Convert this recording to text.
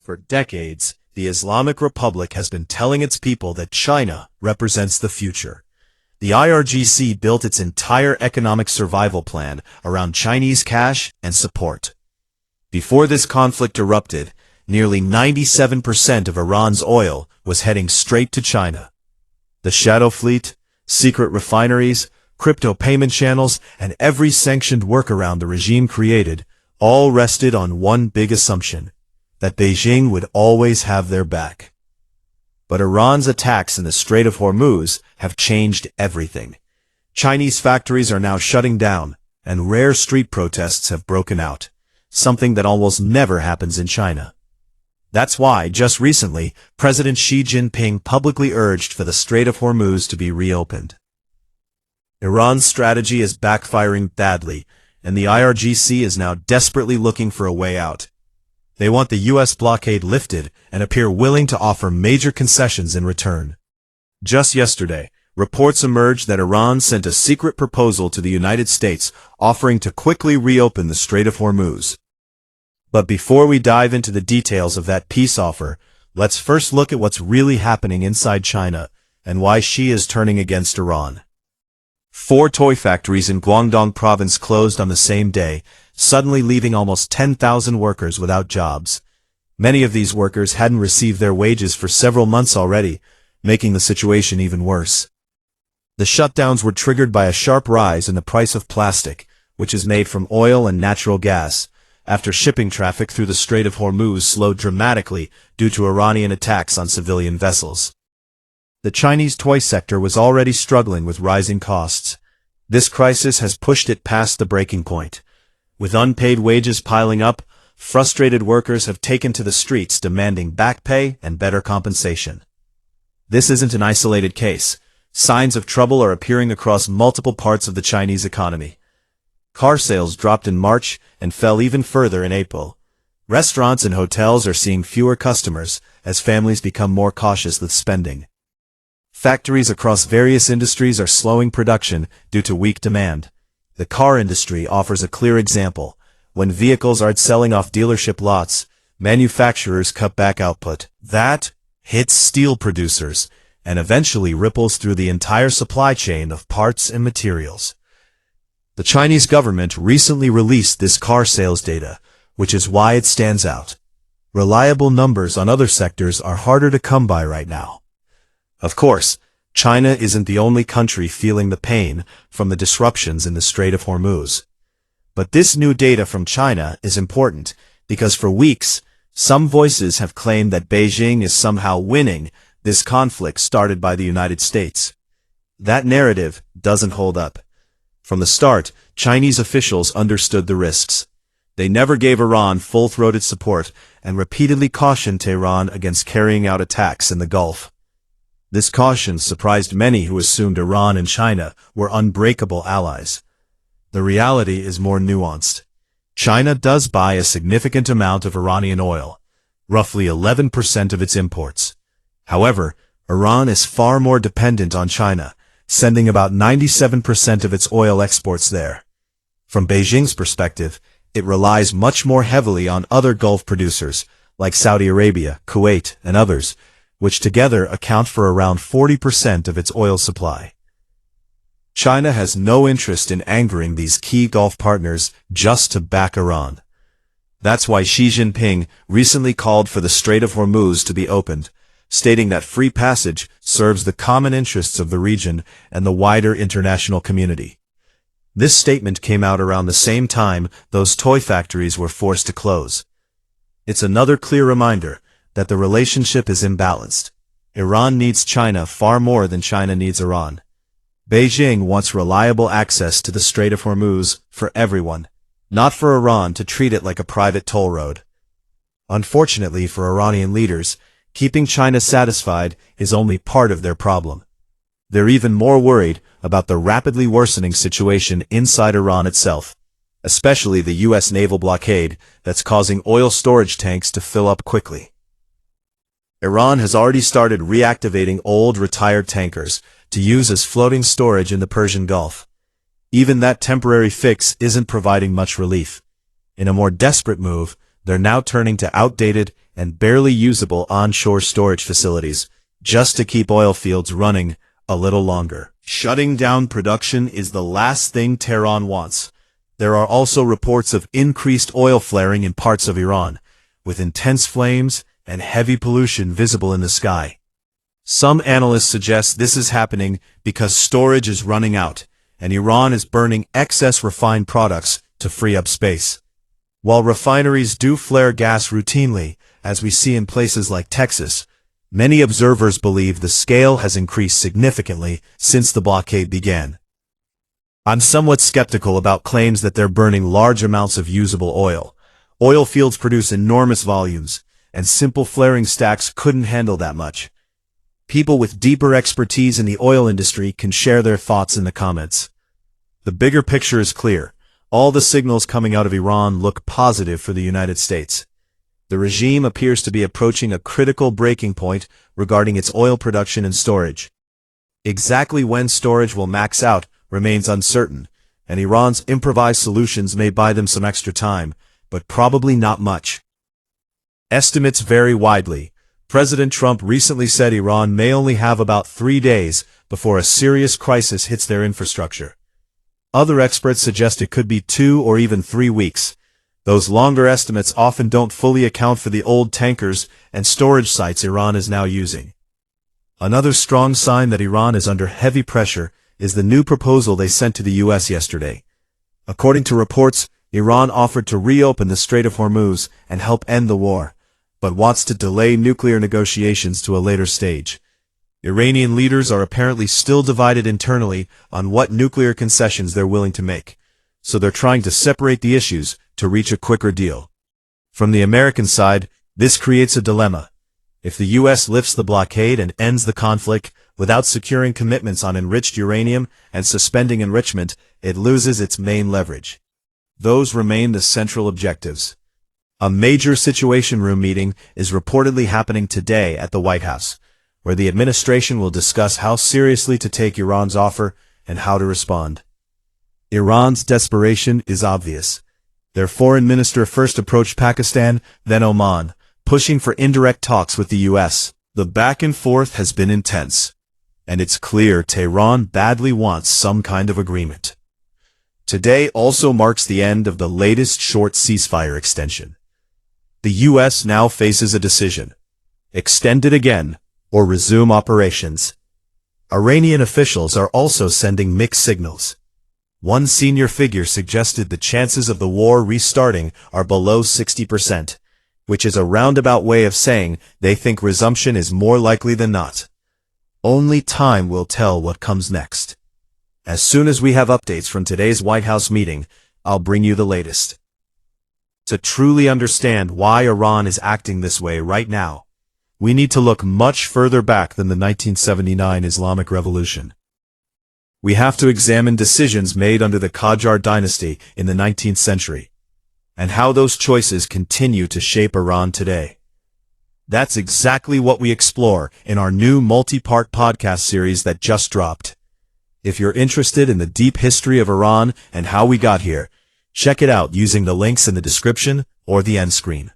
For decades, the Islamic Republic has been telling its people that China represents the future. The IRGC built its entire economic survival plan around Chinese cash and support. Before this conflict erupted, nearly 97% of Iran's oil was heading straight to China. The shadow fleet, secret refineries, crypto payment channels, and every sanctioned workaround the regime created all rested on one big assumption, that Beijing would always have their back. But Iran's attacks in the Strait of Hormuz have changed everything. Chinese factories are now shutting down, and rare street protests have broken out, something that almost never happens in China. That's why, just recently, President Xi Jinping publicly urged for the Strait of Hormuz to be reopened. Iran's strategy is backfiring badly, and the IRGC is now desperately looking for a way out. They want the U.S. blockade lifted and appear willing to offer major concessions in return. Just yesterday, reports emerged that Iran sent a secret proposal to the United States offering to quickly reopen the Strait of Hormuz. But before we dive into the details of that peace offer, let's first look at what's really happening inside China and why Xi is turning against Iran. 4 toy factories in Guangdong province closed on the same day, suddenly leaving almost 10,000 workers without jobs. Many of these workers hadn't received their wages for several months already, making the situation even worse. The shutdowns were triggered by a sharp rise in the price of plastic, which is made from oil and natural gas, after shipping traffic through the Strait of Hormuz slowed dramatically due to Iranian attacks on civilian vessels. The Chinese toy sector was already struggling with rising costs. This crisis has pushed it past the breaking point. With unpaid wages piling up, frustrated workers have taken to the streets demanding back pay and better compensation. This isn't an isolated case. Signs of trouble are appearing across multiple parts of the Chinese economy. Car sales dropped in March and fell even further in April. Restaurants and hotels are seeing fewer customers as families become more cautious with spending. Factories across various industries are slowing production due to weak demand. The car industry offers a clear example. When vehicles aren't selling off dealership lots, manufacturers cut back output. That hits steel producers and eventually ripples through the entire supply chain of parts and materials. The Chinese government recently released this car sales data, which is why it stands out. Reliable numbers on other sectors are harder to come by right now. Of course, China isn't the only country feeling the pain from the disruptions in the Strait of Hormuz. But this new data from China is important because for weeks, some voices have claimed that Beijing is somehow winning this conflict started by the United States. That narrative doesn't hold up. From the start, Chinese officials understood the risks. They never gave Iran full-throated support and repeatedly cautioned Tehran against carrying out attacks in the Gulf. This caution surprised many who assumed Iran and China were unbreakable allies. The reality is more nuanced. China does buy a significant amount of Iranian oil, roughly 11% of its imports. However, Iran is far more dependent on China, sending about 97% of its oil exports there. From Beijing's perspective, it relies much more heavily on other Gulf producers, like Saudi Arabia, Kuwait, and others, which together account for around 40% of its oil supply. China has no interest in angering these key Gulf partners just to back Iran. That's why Xi Jinping recently called for the Strait of Hormuz to be opened, stating that free passage serves the common interests of the region and the wider international community. This statement came out around the same time those toy factories were forced to close. It's another clear reminder that the relationship is imbalanced. Iran needs China far more than China needs Iran. Beijing wants reliable access to the Strait of Hormuz for everyone, not for Iran to treat it like a private toll road. Unfortunately for Iranian leaders, keeping China satisfied is only part of their problem. They're even more worried about the rapidly worsening situation inside Iran itself, especially the U.S. naval blockade that's causing oil storage tanks to fill up quickly. Iran has already started reactivating old retired tankers to use as floating storage in the Persian Gulf. Even that temporary fix isn't providing much relief. In a more desperate move, they're now turning to outdated and barely usable onshore storage facilities just to keep oil fields running a little longer. Shutting down production is the last thing Tehran wants. There are also reports of increased oil flaring in parts of Iran, with intense flames and heavy pollution visible in the sky. Some analysts suggest this is happening because storage is running out, and Iran is burning excess refined products to free up space. While refineries do flare gas routinely, as we see in places like Texas, many observers believe the scale has increased significantly since the blockade began. I'm somewhat skeptical about claims that they're burning large amounts of usable oil. Oil fields produce enormous volumes, and simple flaring stacks couldn't handle that much. People with deeper expertise in the oil industry can share their thoughts in the comments. The bigger picture is clear. All the signals coming out of Iran look positive for the United States. The regime appears to be approaching a critical breaking point regarding its oil production and storage. Exactly when storage will max out remains uncertain, and Iran's improvised solutions may buy them some extra time, but probably not much. Estimates vary widely. President Trump recently said Iran may only have about 3 days before a serious crisis hits their infrastructure. Other experts suggest it could be 2 or even 3 weeks. Those longer estimates often don't fully account for the old tankers and storage sites Iran is now using. Another strong sign that Iran is under heavy pressure is the new proposal they sent to the U.S. yesterday. According to reports, Iran offered to reopen the Strait of Hormuz and help end the war, but wants to delay nuclear negotiations to a later stage. Iranian leaders are apparently still divided internally on what nuclear concessions they're willing to make, so they're trying to separate the issues to reach a quicker deal. From the American side, this creates a dilemma. If the U.S. lifts the blockade and ends the conflict without securing commitments on enriched uranium and suspending enrichment, it loses its main leverage. Those remain the central objectives. A major Situation Room meeting is reportedly happening today at the White House, where the administration will discuss how seriously to take Iran's offer and how to respond. Iran's desperation is obvious. Their foreign minister first approached Pakistan, then Oman, pushing for indirect talks with the U.S. The back and forth has been intense, and it's clear Tehran badly wants some kind of agreement. Today also marks the end of the latest short ceasefire extension. The U.S. now faces a decision: extend it again or resume operations. Iranian officials are also sending mixed signals. One senior figure suggested the chances of the war restarting are below 60%, which is a roundabout way of saying they think resumption is more likely than not. Only time will tell what comes next. As soon as we have updates from today's White House meeting, I'll bring you the latest. To truly understand why Iran is acting this way right now, we need to look much further back than the 1979 Islamic Revolution. We have to examine decisions made under the Qajar dynasty in the 19th century, and how those choices continue to shape Iran today. That's exactly what we explore in our new multi-part podcast series that just dropped. If you're interested in the deep history of Iran and how we got here, check it out using the links in the description or the end screen.